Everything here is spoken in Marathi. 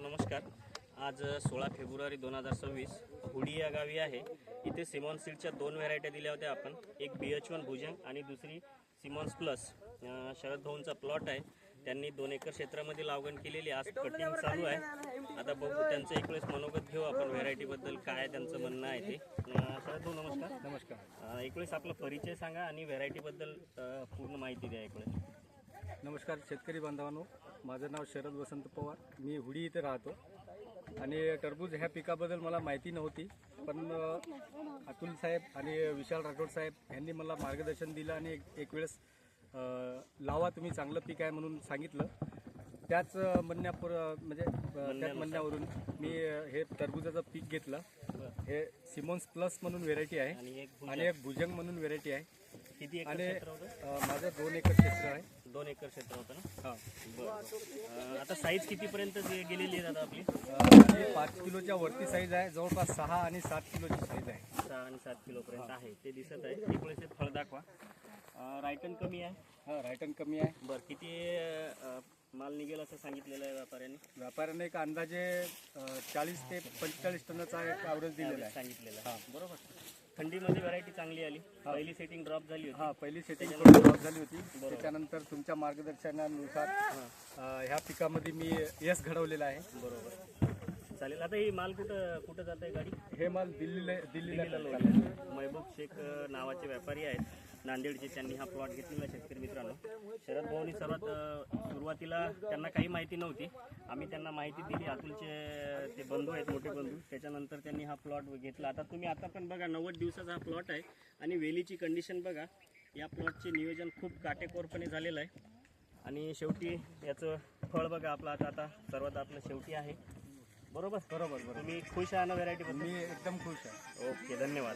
नमस्कार। आज 16 फेब्रुवारी 2026 हुडी या गावी आहे। इथे सिमॉन सीडच्या दोन व्हरायट्या दिल्या होत्या आपण, एक BH1 भुजंग आणि दुसरी सिमॉन्स प्लस। शरद भाऊंचा प्लॉट आहे, त्यांनी 2 एकर क्षेत्रामध्ये लागवड केलेली, आज कटिंग चालू आहे। आता बघू त्यांचं एक वेळेस मनोगत घेऊ आपण व्हरायटीबद्दल, काय त्यांचं म्हणणं आहे ते। शरद भाऊ नमस्कार। नमस्कार। एक वेळेस आपला परिचय सांगा आणि व्हरायटीबद्दल पूर्ण माहिती द्या एक वेळेस। नमस्कार शेतकरी बांधवांनो, माझं नाव शरद वसंत पवार, मी हुडी इथे राहतो आणि टरबूज ह्या पिकाबद्दल मला माहिती नव्हती, पण अतुल साहेब आणि विशाल राठोड साहेब यांनी मला मार्गदर्शन दिलं आणि एक वेळेस लावा तुम्ही, चांगलं पीक आहे म्हणून सांगितलं। त्याच म्हणण्यावरून मी हे टरबूजाचं पीक घेतलं। हे सिमॉन्स प्लस म्हणून व्हेरायटी आहे आणि एक भुजंग म्हणून व्हेरायटी आहे। किती एकर आणि क्षेत्र होतं? माझं 2 एकर क्षेत्र आहे। 2 एकर क्षेत्र होतं ना? हां। बरं। आता साईज कितीपर्यंत गेलेली आहे दादा आपली? 5 किलोच्या वरती साईज आहे, जवळपास 6 आणि 7 किलोची साईज आहे। 6 आणि 7 किलोपर्यंत आहे, ते दिसत आहे। एक वेळेस फळ दाखवा। रायटन कमी आहे? हां, रायटन कमी आहे। बरं, किती माल निघेल असं सांगितलेलं आहे व्यापाऱ्यांनी? व्यापाऱ्याने एक अंदाजे 40 ते 45 टनाचा एक ॲव्हरेज दिलेला आहे, सांगितलेलं आहे। बरोबर। थंडीमध्ये व्हरायटी चांगली आली, पहिली सेटिंग ड्रॉप झाली होती। हां, पहिली सेटिंग थोडी ड्रॉप झाली होती। त्याच्यानंतर तुमच्या मार्गदर्शनानुसार ह्या पिकामध्ये मी यश घडवलेला आहे। बरोबर, चालेल। आता ही माल कुठं जात आहे गाडी? हे माल दिल्लीला महबूब शेख नावाचे व्यापारी आहेत नांदेडचे, त्यांनी हा प्लॉट घेतलेला शेतकरी मित्रांनो। शरद भाऊनी सर्वात सुरुवातीला त्यांना काही माहिती नव्हती, आम्ही त्यांना माहिती दिली। अतुलचे ते बंधू आहेत, मोठे बंधू, त्याच्यानंतर त्यांनी हा प्लॉट घेतला। आता तुम्ही आता पण बघा, 90 दिवसाचा हा प्लॉट आहे आणि वेलीची कंडिशन बघा। या प्लॉटचे नियोजन खूप काटेकोरपणे झालेलं आहे आणि शेवटी याचं फळ बघा आपलं आता सर्वात आपलं शेवटी आहे। बरोबर। बरोबर। तुम्ही खुश आहे ना व्हरायटी? मी एकदम खुश आहे। ओके, धन्यवाद।